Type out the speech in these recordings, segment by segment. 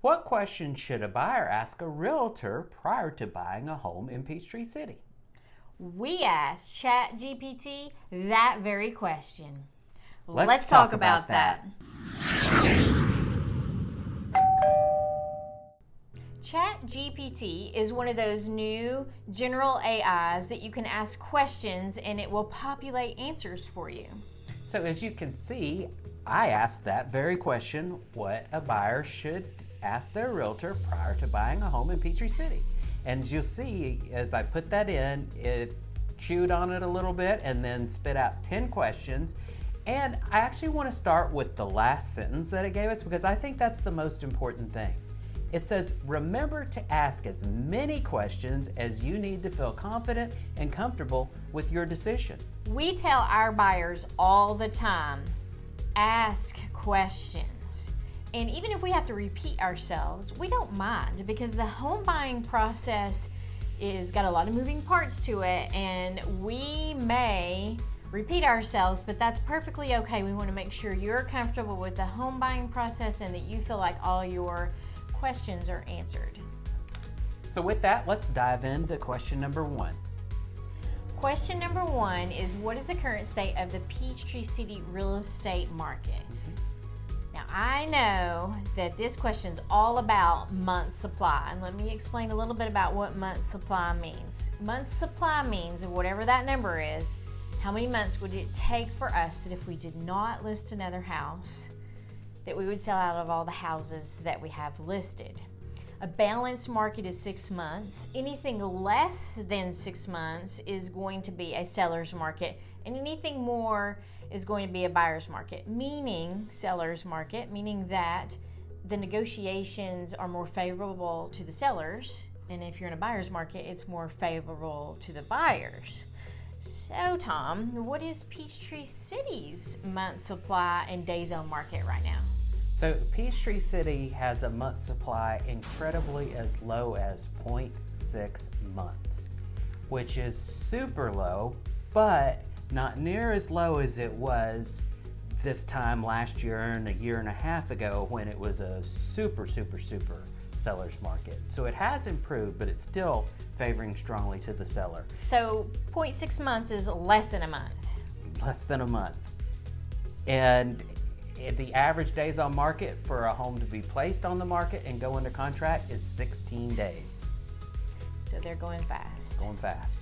What questions should a buyer ask a realtor prior to buying a home in Peachtree City? We asked ChatGPT that very question. Let's talk about that. ChatGPT is one of those new general AIs that you can ask questions and it will populate answers for you. So as you can see, I asked that very question, what a buyer should ask their realtor prior to buying a home in Peachtree City. And as you'll see, as I put that in, it chewed on it a little bit and then spit out 10 questions. And I actually want to start with the last sentence that it gave us because I think that's the most important thing. It says, remember to ask as many questions as you need to feel confident and comfortable with your decision. We tell our buyers all the time, ask questions. And even if we have to repeat ourselves, we don't mind because the home buying process is got a lot of moving parts to it and we may repeat ourselves, but that's perfectly okay. We want to make sure you're comfortable with the home buying process and that you feel like all your questions are answered. So with that, let's dive into question number 1. Question number 1 is, what is the current state of the Peachtree City real estate market? Now, I know that this question is all about month supply, and let me explain a little bit about what month supply means. Month supply means, whatever that number is, how many months would it take for us that if we did not list another house, that we would sell out of all the houses that we have listed. A balanced market is 6 months. Anything less than 6 months is going to be a seller's market, and anything more is going to be a buyer's market, meaning seller's market, meaning that the negotiations are more favorable to the sellers, and if you're in a buyer's market, it's more favorable to the buyers. So Tom, what is Peachtree City's month supply and days on market right now? So Peachtree City has a month supply incredibly as low as 0.6 months, which is super low, but not near as low as it was this time last year and a year and a half ago when it was a super seller's market. So it has improved, but it's still favoring strongly to the seller. So 0.6 months is less than a month. Less than a month. And the average days on market for a home to be placed on the market and go under contract is 16 days. So they're going fast. Going fast.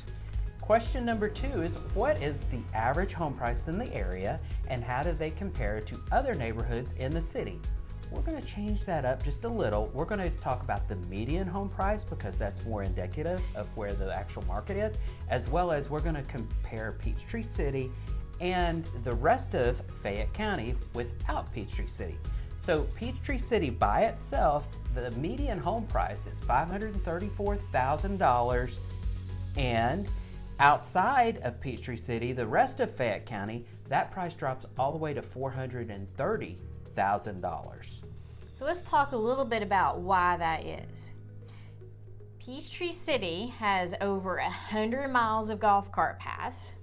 Question number 2 is, what is the average home price in the area and how do they compare to other neighborhoods in the city? We're going to change that up just a little. We're going to talk about the median home price because that's more indicative of where the actual market is, as well as we're going to compare Peachtree City and the rest of Fayette County without Peachtree City. So Peachtree City by itself, the median home price is $534,000, and outside of Peachtree City, the rest of Fayette County, that price drops all the way to $430,000. So let's talk a little bit about why that is. Peachtree City has over 100 miles of golf cart paths,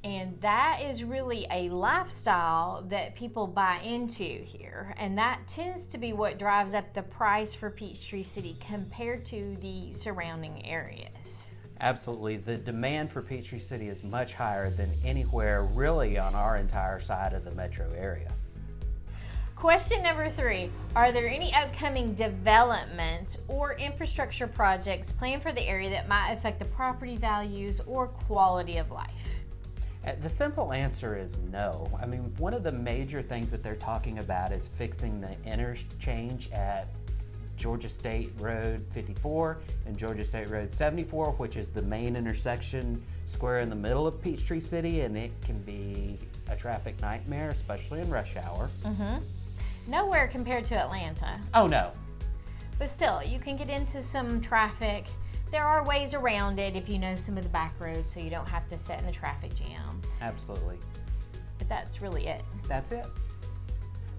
and that is really a lifestyle that people buy into here, and that tends to be what drives up the price for Peachtree City compared to the surrounding areas. Absolutely. The demand for Peachtree City is much higher than anywhere really on our entire side of the metro area. Question number 3, are there any upcoming developments or infrastructure projects planned for the area that might affect the property values or quality of life? The simple answer is no. I mean, one of the major things that they're talking about is fixing the interchange at Georgia State Road 54 and Georgia State Road 74, which is the main intersection square in the middle of Peachtree City, and it can be a traffic nightmare, especially in rush hour. Nowhere compared to Atlanta. Oh no. But still, you can get into some traffic. There are ways around it if you know some of the back roads so you don't have to sit in the traffic jam. Absolutely. But that's really it. That's it.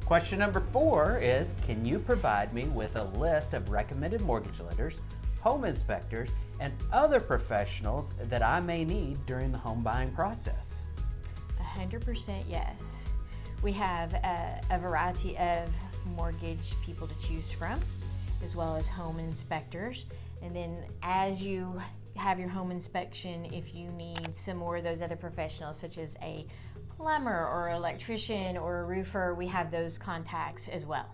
Question number 4 is, can you provide me with a list of recommended mortgage lenders, home inspectors, and other professionals that I may need during the home buying process? 100% yes. We have a variety of mortgage people to choose from, as well as home inspectors. And then as you have your home inspection, if you need some more of those other professionals, such as a plumber or electrician or a roofer, we have those contacts as well.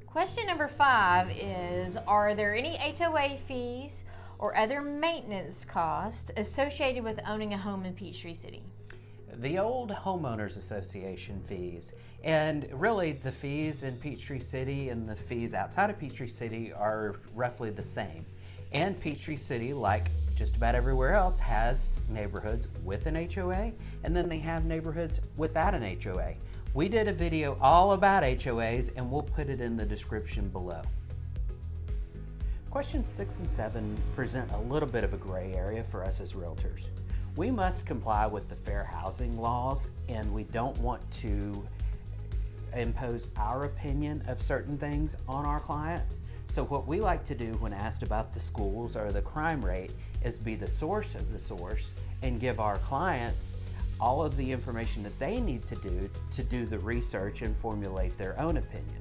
Question number 5 is, are there any HOA fees or other maintenance costs associated with owning a home in Peachtree City? The old homeowners association fees, and really the fees in Peachtree City and the fees outside of Peachtree City are roughly the same. And Peachtree City, like just about everywhere else, has neighborhoods with an HOA, and then they have neighborhoods without an HOA. We did a video all about HOAs, and we'll put it in the description below. Questions 6 and 7 present a little bit of a gray area for us as realtors. We must comply with the fair housing laws, and we don't want to impose our opinion of certain things on our clients. So what we like to do when asked about the schools or the crime rate is be the source of the source and give our clients all of the information that they need to do the research and formulate their own opinion.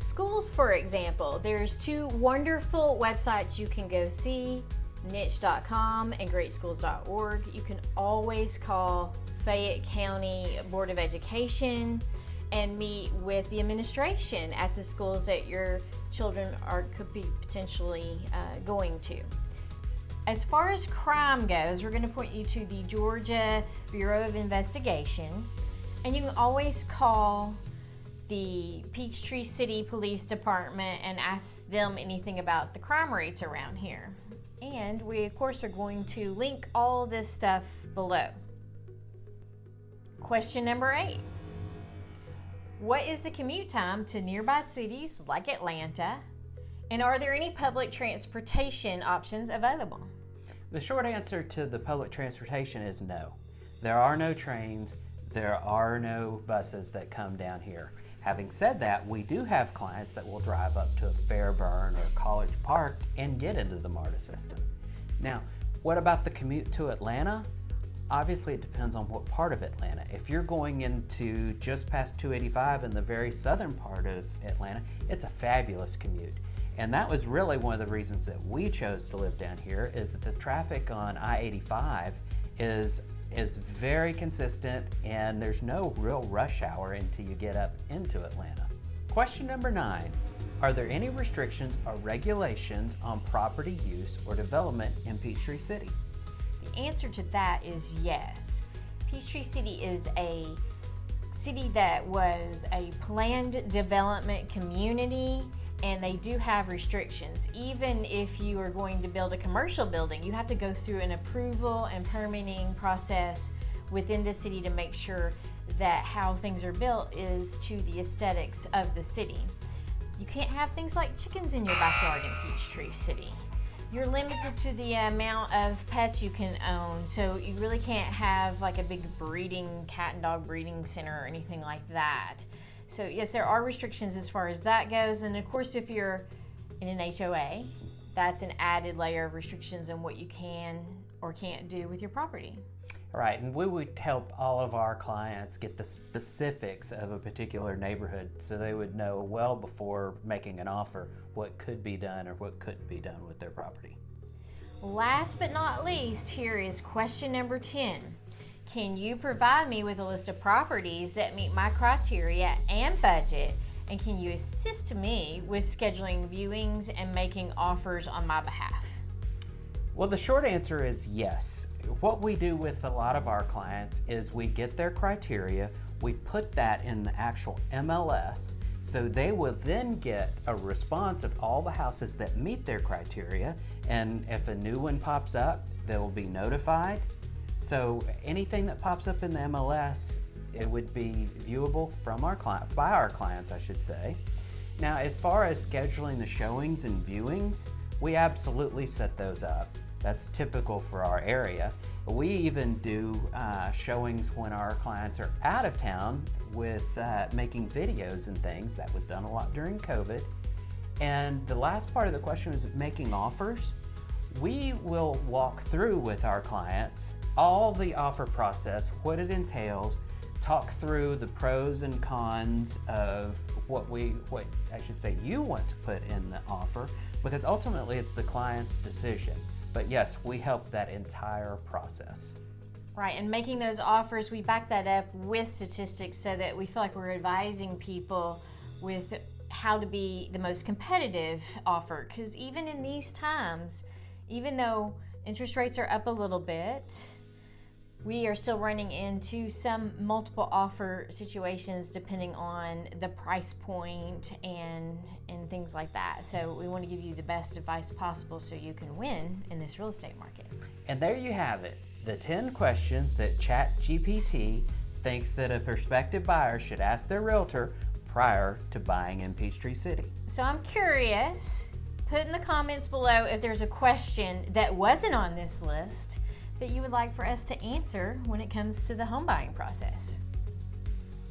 Schools, for example, there's 2 wonderful websites you can go see, niche.com and greatschools.org. You can always call Fayette County Board of Education and meet with the administration at the schools that your children could be potentially going to. As far as crime goes, we're going to point you to the Georgia Bureau of Investigation, and you can always call the Peachtree City Police Department and ask them anything about the crime rates around here. And we, of course, are going to link all this stuff below. Question number 8. What is the commute time to nearby cities like Atlanta? And are there any public transportation options available? The short answer to the public transportation is no. There are no trains, there are no buses that come down here. Having said that, we do have clients that will drive up to Fairburn or College Park and get into the MARTA system. Now, what about the commute to Atlanta? Obviously, it depends on what part of Atlanta. If you're going into just past 285 in the very southern part of Atlanta, it's a fabulous commute. And that was really one of the reasons that we chose to live down here, is that the traffic on I-85 is very consistent, and there's no real rush hour until you get up into Atlanta. Question number 9. Are there any restrictions or regulations on property use or development in Peachtree City? The answer to that is yes. Peachtree City is a city that was a planned development community, and they do have restrictions. Even if you are going to build a commercial building, you have to go through an approval and permitting process within the city to make sure that how things are built is to the aesthetics of the city. You can't have things like chickens in your backyard in Peachtree City. You're limited to the amount of pets you can own, so you really can't have like a big cat and dog breeding center or anything like that. So yes, there are restrictions as far as that goes. And of course, if you're in an HOA, that's an added layer of restrictions on what you can or can't do with your property. Right, and we would help all of our clients get the specifics of a particular neighborhood so they would know well before making an offer what could be done or what couldn't be done with their property. Last but not least, here is question number 10. Can you provide me with a list of properties that meet my criteria and budget? And can you assist me with scheduling viewings and making offers on my behalf? Well, the short answer is yes. What we do with a lot of our clients is we get their criteria, we put that in the actual MLS, so they will then get a response of all the houses that meet their criteria, and if a new one pops up, they will be notified. So anything that pops up in the MLS, it would be viewable from our client, by our clients, I should say. Now, as far as scheduling the showings and viewings, we absolutely set those up. That's typical for our area. We even do showings when our clients are out of town with making videos and things. That was done a lot during COVID. And the last part of the question was making offers. We will walk through with our clients all the offer process, what it entails, talk through the pros and cons of what I should say you want to put in the offer, because ultimately it's the client's decision. But yes, we help that entire process. Right, and making those offers, we back that up with statistics so that we feel like we're advising people with how to be the most competitive offer. Because even in these times, even though interest rates are up a little bit, we are still running into some multiple offer situations depending on the price point and things like that. So we want to give you the best advice possible so you can win in this real estate market. And there you have it, the 10 questions that ChatGPT thinks that a prospective buyer should ask their realtor prior to buying in Peachtree City. So I'm curious, put in the comments below if there's a question that wasn't on this list that you would like for us to answer when it comes to the home buying process.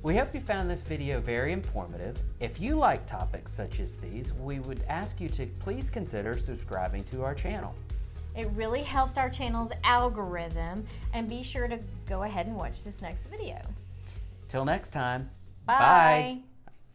We hope you found this video very informative. If you like topics such as these, we would ask you to please consider subscribing to our channel. It really helps our channel's algorithm, and be sure to go ahead and watch this next video. Till next time, Bye. bye.